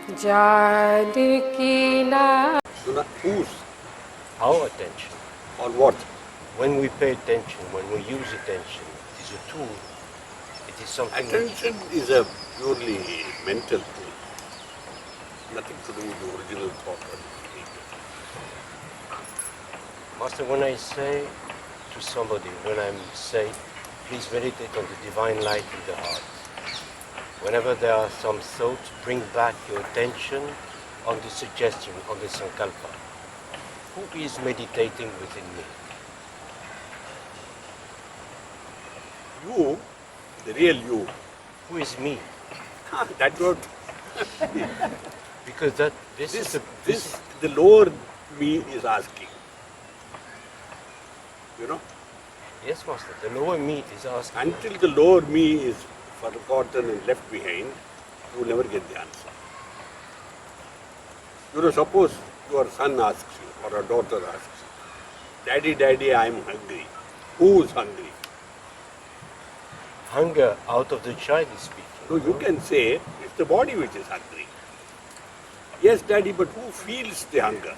Jar की ना Whose? Our attention. On what? When we pay attention, when we use attention, it is a tool. It is something. Attention is a purely mental tool. Nothing to do with the original thought or behavior. Master, when I say to somebody, when I say, please meditate on the divine light in the heart, whenever there are some thoughts, bring back your attention on the suggestion, on the sankalpa. Who is meditating within me? You, the real you. Who is me? That word. Because The lower me is asking. You know? Yes, Master. The lower me is asking. Until the lower me is forgotten and left behind, you will never get the answer. You know, suppose your son asks you or a daughter asks you, Daddy, Daddy, I am hungry. Who is hungry? Hunger out of the child is speaking. So you can say, it's the body which is hungry. Yes, Daddy, but who feels the hunger?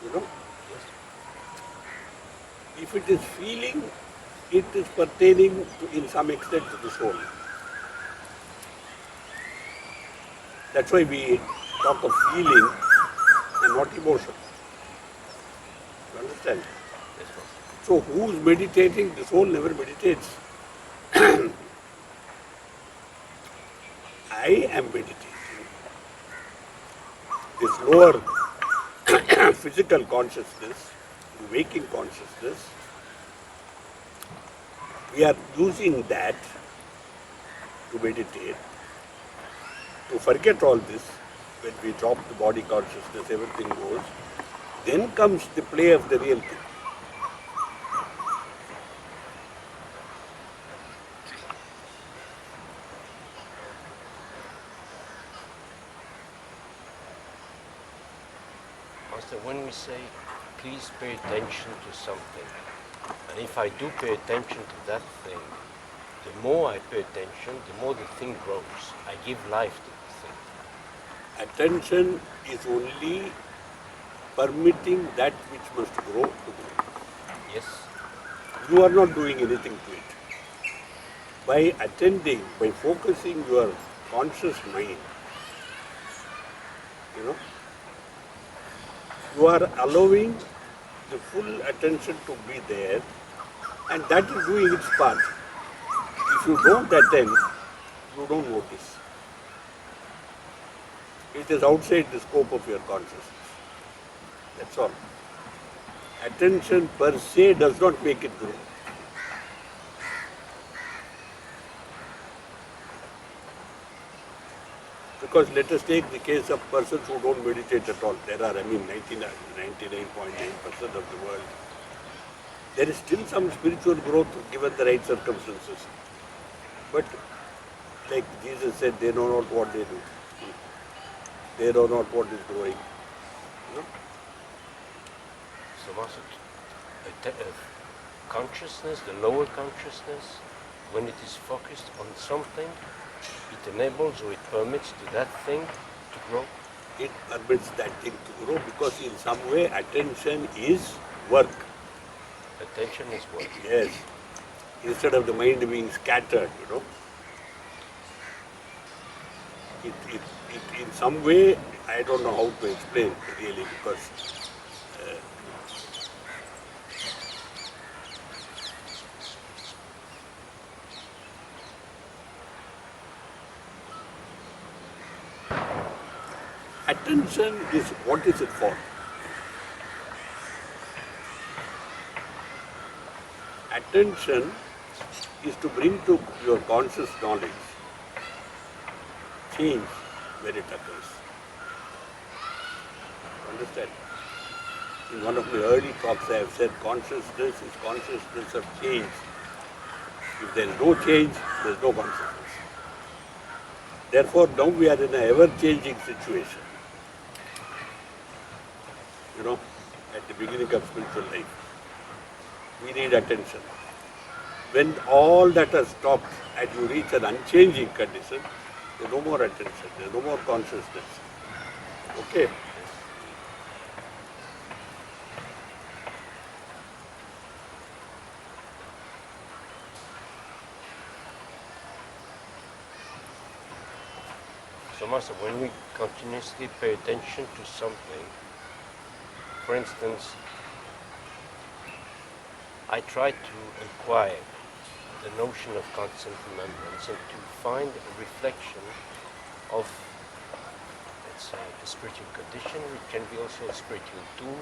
You know? Yes. If it is feeling, it is pertaining to, in some extent to the soul. That's why we talk of feeling and not emotion. You understand? Yes, Master. So who's meditating? The soul never meditates. I am meditating. This lower physical consciousness, the waking consciousness, we are using that to meditate, to forget all this. When we drop the body consciousness, everything goes. Then comes the play of the real thing. Master, when we say, please pay attention to something, and if I do pay attention to that thing, the more I pay attention, the more the thing grows. I give life to the thing. Attention is only permitting that which must grow to grow. Yes? You are not doing anything to it. By attending, by focusing your conscious mind, you know, you are allowing the full attention to be there, and that is doing its part. If you don't attend, you don't notice. It is outside the scope of your consciousness. That's all. Attention per se does not make it grow. Because let us take the case of persons who don't meditate at all. There are, 99.9% of the world. There is still some spiritual growth given the right circumstances. But like Jesus said, they know not what they do. They know not what is growing. You know? So, Master, consciousness, the lower consciousness, when it is focused on something, it enables or it permits to that thing to grow. It permits that thing to grow because in some way attention is work. Attention is work. Yes. Instead of the mind being scattered, you know. It in some way, I don't know how to explain really, because attention is, what is it for? Attention is to bring to your conscious knowledge change where it occurs. Understand? In one of my early talks I have said consciousness is consciousness of change. If there is no change, there is no consciousness. Therefore now we are in an ever-changing situation. You know, at the beginning of spiritual life. We need attention. When all that has stopped and you reach an unchanging condition, there's no more attention, there's no more consciousness. Okay? So Master, when we continuously pay attention to something, for instance, I try to acquire the notion of constant remembrance and to find a reflection of, let's say, a spiritual condition, which can be also a spiritual tool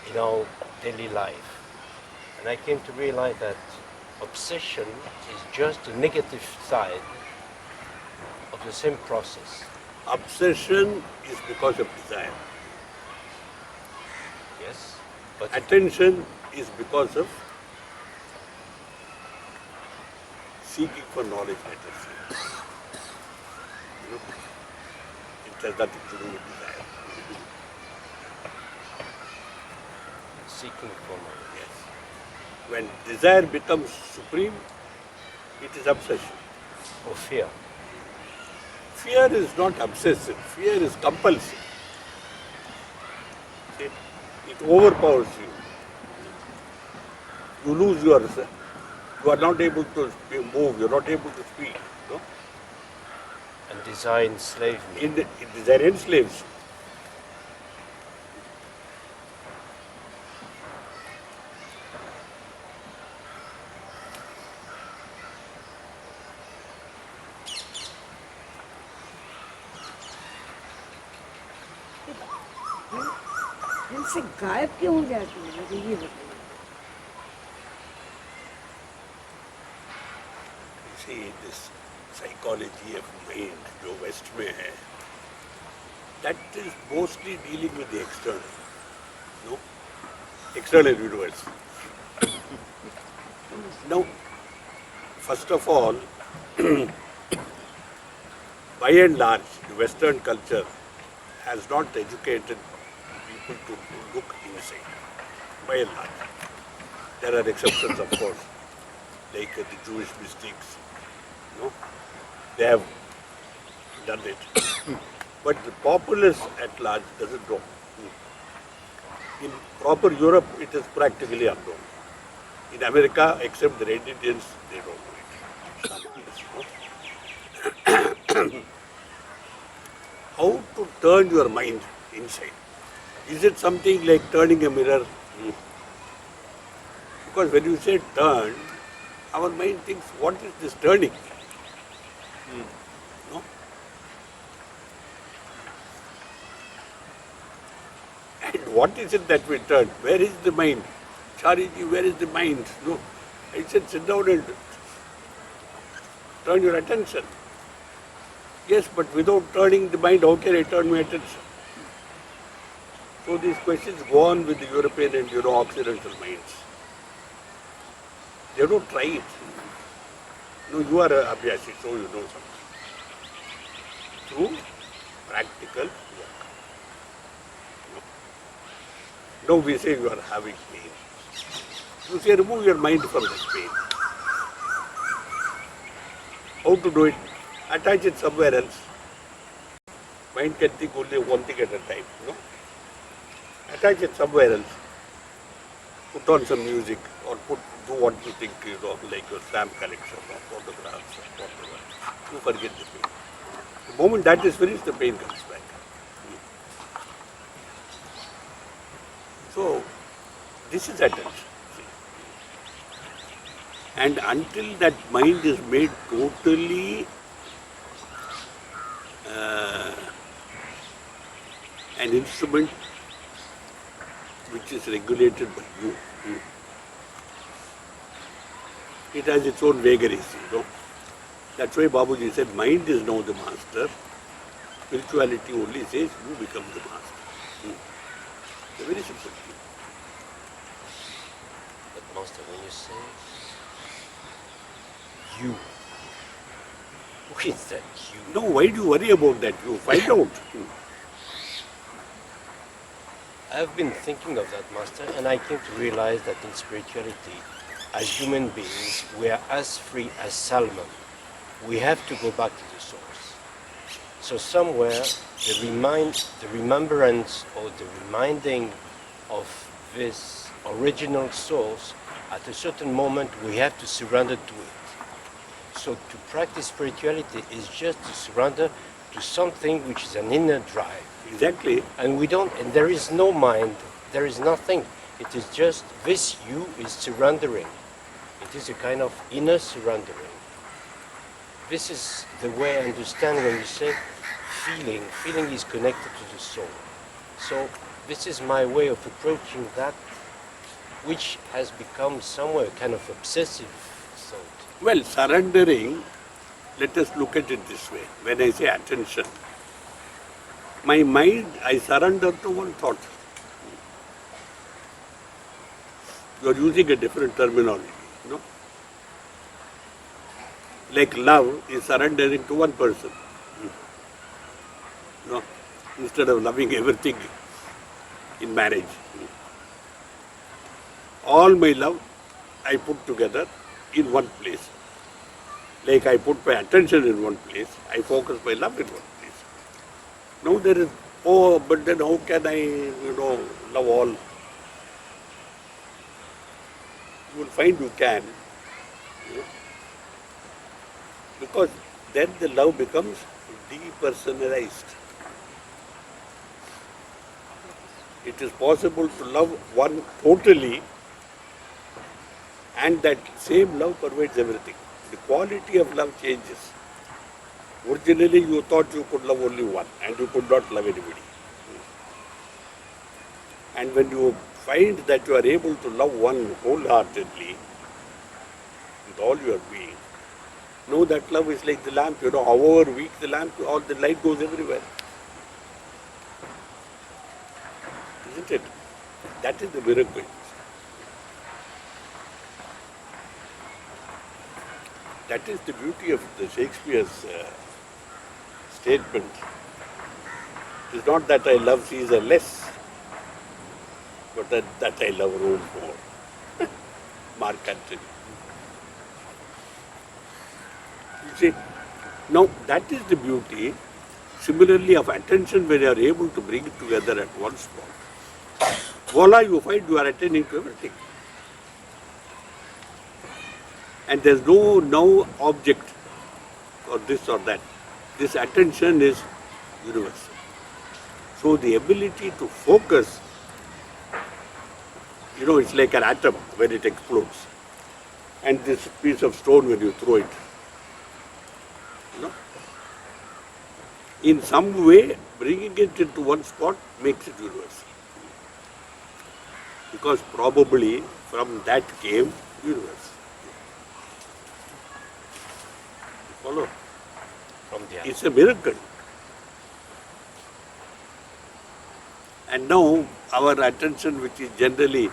in our daily life. And I came to realize that obsession is just a negative side of the same process. Obsession is because of desire. Yes, but Attention is because of seeking for knowledge, let us say. You know, it has nothing to do with desire. seeking for knowledge. Yes. When desire becomes supreme, it is obsession. Or fear. Fear is not obsessive, fear is compulsive. See, it overpowers you. You lose yourself. You are not able to move, you are not able to speak. No? And desire enslave me. Desire enslaves you. से गायब क्यों हो जाती है, मुझे ये बताइए। See, this psychology of mind जो वेस्ट में है, that is mostly dealing with the external, no? External universe. Now, first of all, by and large, the Western culture has not educated people to look inside. By and large, there are exceptions, of course, like the Jewish mystics. No, they have done it, but the populace at large doesn't know. In proper Europe, it is practically unknown. In America, except the Red Indians, they don't know it. How to turn your mind inside? Is it something like turning a mirror? Because when you say turn, our mind thinks, what is this turning? No? And what is it that we turn? Where is the mind? Chariji, where is the mind? No. I said, sit down and turn your attention. Yes, but without turning the mind, how can I turn my attention? So these questions go on with the European and Occidental minds. They don't try it. No, you are a Abhyasi, so you know something. Through practical work. Now we say you are having pain. You say remove your mind from this pain. How to do it? Attach it somewhere else. Mind can think only one thing at a time. No? Attach it somewhere else. Put on some music or do what you think, like your stamp collection or photographs or whatever. You forget the pain. The moment that is finished, the pain comes back. So, this is attention. And until that mind is made totally an instrument which is regulated by you. It has its own vagaries, That's why Babuji said, mind is now the master. Spirituality only says you become the master. It's a very simple thing. But Master, when you say you, what is that you? No, why do you worry about that? You find out. I've been thinking of that, Master, and I came to realize that in spirituality, as human beings, we are as free as salmon. We have to go back to the source. So somewhere, the remembrance or the reminding of this original source, at a certain moment, we have to surrender to it. So to practice spirituality is just to surrender to something which is an inner drive. Exactly. And and there is no mind, there is nothing. It is just this you is surrendering. It is a kind of inner surrendering. This is the way I understand when you say feeling. Feeling is connected to the soul. So this is my way of approaching that, which has become somewhere kind of obsessive thought. Well, surrendering, let us look at it this way. When I say attention, my mind, I surrender to one thought. You are using a different terminology, you know. Like love is surrendering to one person. You know, instead of loving everything in marriage. All my love I put together in one place. Like I put my attention in one place, I focus my love in one place. Now there is, oh, but then how can I, love all? You will find you can. Because then the love becomes depersonalized. It is possible to love one totally, and that same love pervades everything. The quality of love changes. Originally you thought you could love only one and you could not love anybody. And when you find that you are able to love one wholeheartedly, with all your being, know that love is like the lamp, however weak the lamp, all the light goes everywhere. Isn't it? That is the miracle. That is the beauty of the Shakespeare's statement. It is not that I love Caesar less, but that I love Rome more. Mark Antony. You see, now that is the beauty, similarly of attention when you are able to bring it together at one spot. Voila, you find you are attending to everything. And there is no object or this or that. This attention is universal. So the ability to focus, it's like an atom when it explodes. And this piece of stone when you throw it. In some way, bringing it into one spot makes it universal. Because probably from that came universe. Follow? It's a miracle. And now our attention, which is generally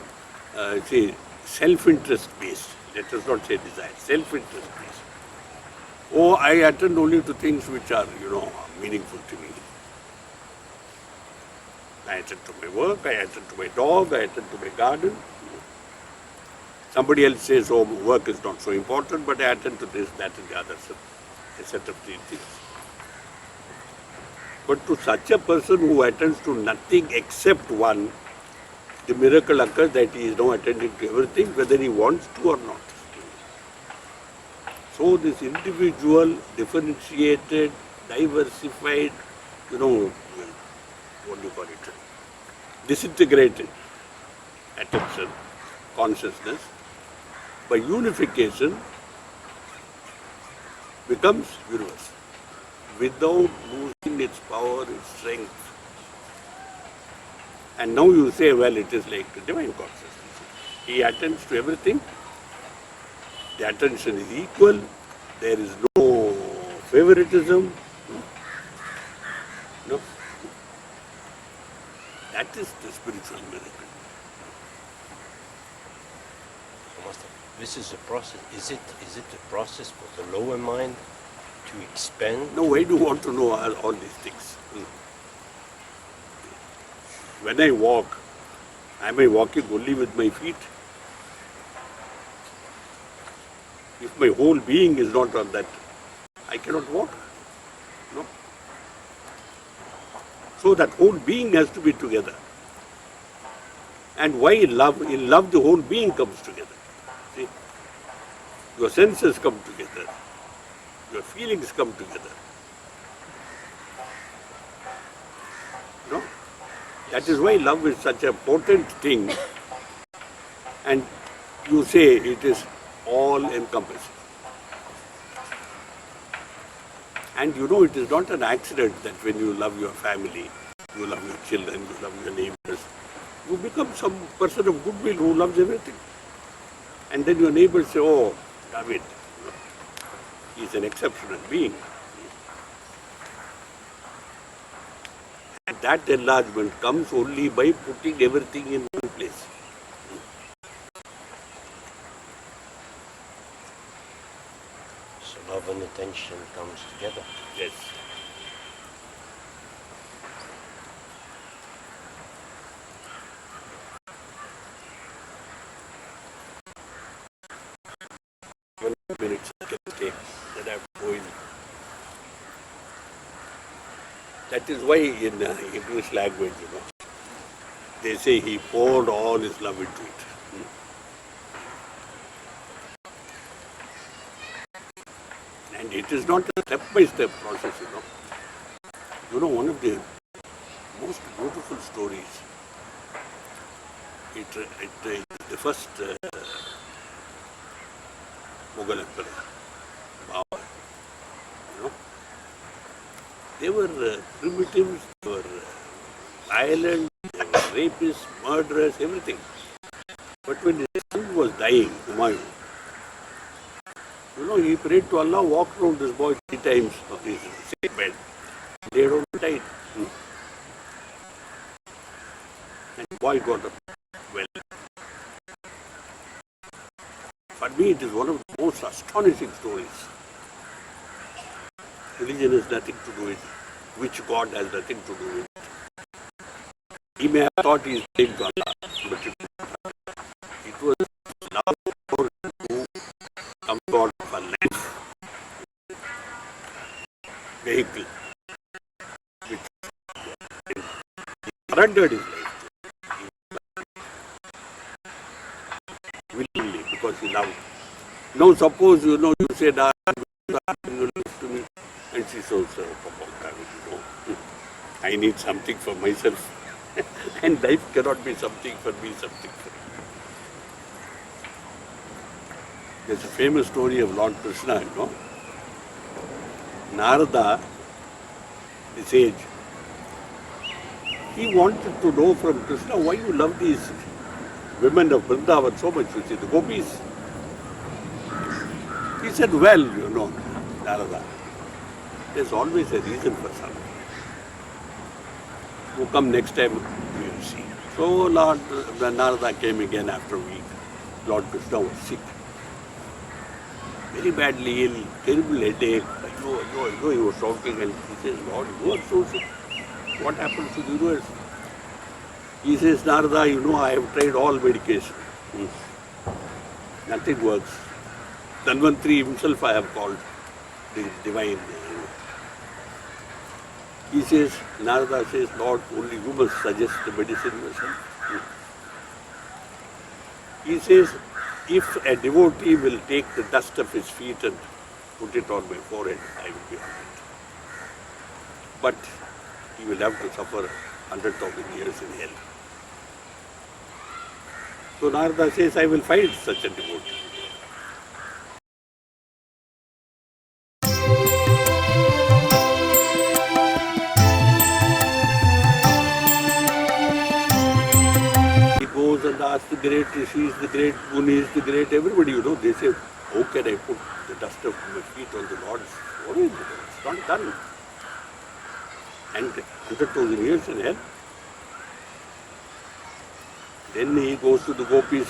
self-interest based, let us not say desire, self-interest based. Oh, I attend only to things which are, meaningful to me. I attend to my work, I attend to my dog, I attend to my garden. Somebody else says, oh, work is not so important, but I attend to this, that and the other, a set of three things. But to such a person who attends to nothing except one, the miracle occurs that he is now attending to everything, whether he wants to or not. So this individual, differentiated, diversified, what do you call it, disintegrated attention, consciousness, by unification becomes universal, without losing its power, its strength. And now you say, well, it is like divine consciousness. He attends to everything. The attention is equal. There is no favoritism. No. That is the spiritual miracle. This is a process. Is it a process for the lower mind to expand? No, why do you want to know all these things? When I walk, am I walking only with my feet? If my whole being is not on that, I cannot walk. No. So that whole being has to be together. And why in love? In love, the whole being comes together. See, your senses come together, your feelings come together. No? That is why love is such a potent thing. And you say it is all encompassing. And you know, it is not an accident that when you love your family, you love your children, you love your neighbors, you become some person of goodwill who loves everything. And then your neighbors say, oh, David, he is an exceptional being. And that enlargement comes only by putting everything in one place. So love and attention comes together. Yes. Minutes I can take, then I have to go in. That is why in English language, they say he poured all his love into it. And it is not a step-by-step process, one of the most beautiful stories, the first Mughal emperor, Babur, they were primitives, they were violent, they were rapists, murderers, everything. But when his son was dying, Humayun, he prayed to Allah, walked around this boy 3 times on his sick bed, laid on and died. And the boy got up well. For me, it is one of the most astonishing stories. Religion has nothing to do with it. Which God has nothing to do with it. He may have thought he is praying to Allah, but it was love for who comes out of a life vehicle, which he surrendered his life to willingly because he loved. Now suppose you say that you love to me, and she says, I need something for myself. And life cannot be something for me, something for you. There's a famous story of Lord Krishna, Narada, the sage, he wanted to know from Krishna why you love these women of Vrindavan so much, the gopis. He said, well, Narada, there's always a reason for something. You come next time, we will see. So Lord Narada came again after a week. Lord Krishna was sick. Very badly ill, terrible headache. He was shouting and he says, Lord, you are so sick. What happens to the universe? He says, Narada, I have tried all medication. Nothing works. Dhanvantri himself I have called, the divine. He says, Narada says, Lord, only you must suggest the medicine yourself. He says, if a devotee will take the dust of his feet and put it on my forehead, I will be all right. But he will have to suffer 100,000 years in hell. So Narada says, I will find such a devotee. And ask the great rishis, the great munis, the great everybody, they say, how can I put the dust of my feet on the Lord's forehead? It's not done. And 100,000 years in hell. Then he goes to the gopis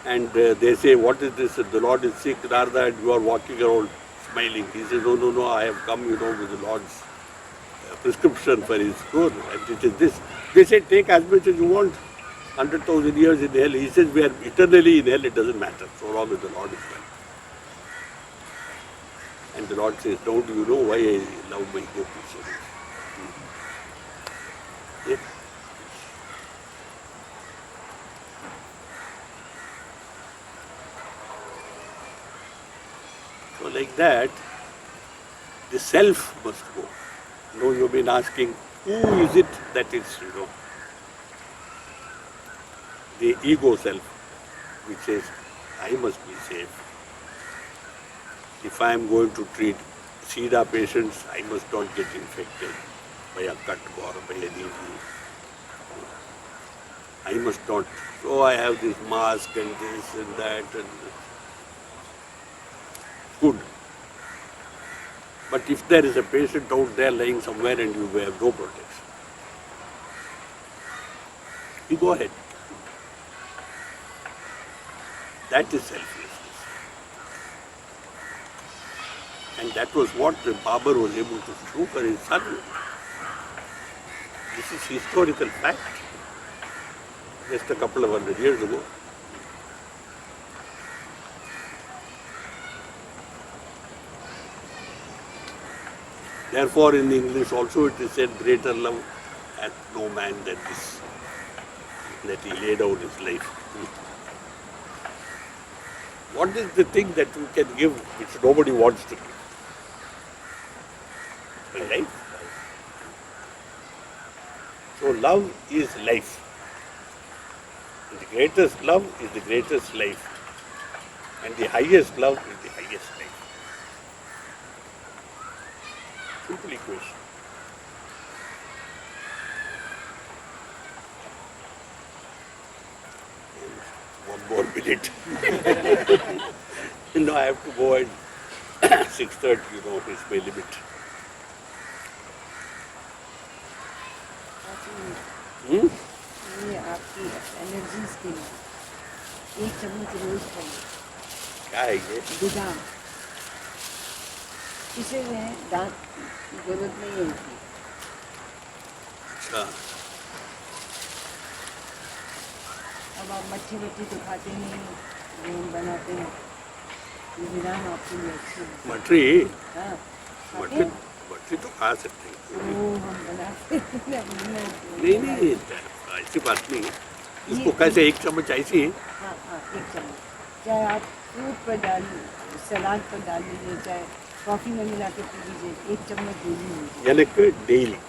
and they say, what is this? The Lord is sick, Narada, and you are walking around smiling. He says, no, I have come, with the Lord's prescription for his cure, and it is this. They say, take as much as you want. 100,000 years in hell. He says we are eternally in hell, it doesn't matter, so long as the Lord is well. And the Lord says, don't you know why I love my gopis so much? Yes. So like that, the self must go. You've been asking, who is it that is, the ego self, which says, I must be safe. If I am going to treat SIDA patients, I must not get infected by a cut or by a needle. I must not. So I have this mask and this and that and good. But if there is a patient out there lying somewhere and you have no protection, you go ahead. That is selflessness. And that was what the Babar was able to show for his son. This is historical fact. Just a couple of 100 years ago. Therefore, in English also it is said, greater love hath no man than this, that he laid down his life. What is the thing that you can give which nobody wants to give? Life. So love is life. And the greatest love is the greatest life. And the highest love is the highest life. Simple equation. And 1 more minute. I have to go at 6:30, is my limit. ये आपकी energies के लिए 1 चम्मच रोज खाइए। क्या है ये? बादाम। इसे में दांत की जरूरत नहीं होती। अच्छा। अब आप मच्छी तो खाते नहीं, हम बनाते हैं। ये बादाम आपके लिए अच्छे हैं। मटरी? हाँ। मटरी तो खा सकते हैं। वो हम बनाते हैं। नहीं, ऐसी बात नहीं है। इसको कैसे 1 चम्मच ऐसी? हाँ, 1 चम्मच। चाहे आप फ्रूट पर डाल लीजिए, सलाद पर डाल लीजिए, चाहे कॉफ़ी में मिला के पी लीजिए, 1 चम्मच डेली लीजिए। यानी कि डेली।